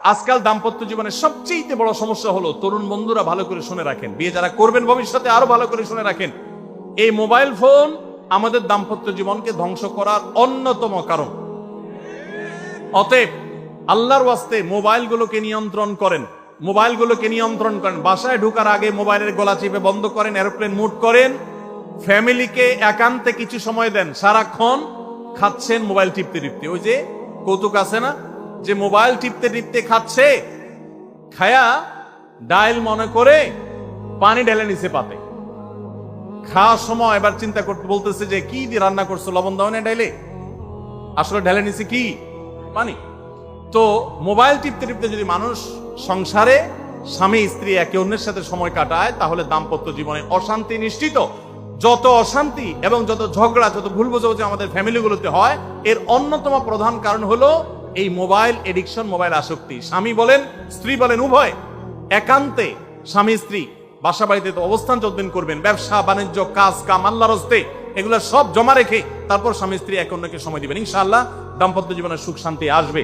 আজকাল দাম্পত্য জীবনের সবচেয়ে বড় সমস্যা হলো, তরুণ বন্ধুরা ভালো করে শুনে রাখেন, বিয়ে যারা করবেন ভবিষ্যতে আরো ভালো করে শুনে রাখেন, এই মোবাইল ফোন আমাদের দাম্পত্য জীবনকে ধ্বংস করার অন্যতম কারণ। অতএব আল্লাহর ওয়াস্তে মোবাইলগুলোকে নিয়ন্ত্রণ করেন, মোবাইলগুলোকে নিয়ন্ত্রণ করেন। বাসায় ঢোকার আগে মোবাইলের গলা চেপে বন্ধ করেন, এরোপ্লেন মুড করেন। ফ্যামিলিকে একান্তে কিছু সময় দেন। সারাক্ষণ খাচ্ছেন মোবাইল টিপতে টিপতে, ওই যে কৌতুক আছে না, যে মোবাইল টিপতে টিপতে খাচ্ছে, খায়া ডাইল মনে করে পানি ঢেলে নিছে পাতে। খাওয়ার সময় এবার চিন্তা করতে বলতেছে যে কি দিয়ে রান্না করছো, লবণ দাও না ডাইলে, আসলে ঢেলে নিছে কি পানি। তো মোবাইল টিপতে টিপতে যদি মানুষ সংসারে স্বামী স্ত্রী একে অন্যের সাথে সময় কাটায়, তাহলে দাম্পত্য জীবনে অশান্তি নিশ্চিত। যত অশান্তি এবং যত ঝগড়া, যত ভুল বোঝাবুঝি আমাদের ফ্যামিলিগুলোতে হয়, এর অন্যতম প্রধান কারণ হলো এই মোবাইল এডিকশন, মোবাইল আসক্তি। স্বামী বলেন স্ত্রী বলেন উভয় একান্তে স্বামী স্ত্রী বাসা বাড়িতে তো অবস্থান যতদিন করবেন, ব্যবসা বাণিজ্য কাজ কাম আল্লাহর হস্তে, এগুলো সব জমা রেখে তারপর স্বামী স্ত্রী একে অন্যকে সময় দিবেন, ইনশাআল্লাহ দাম্পত্য জীবনের সুখ শান্তি আসবে।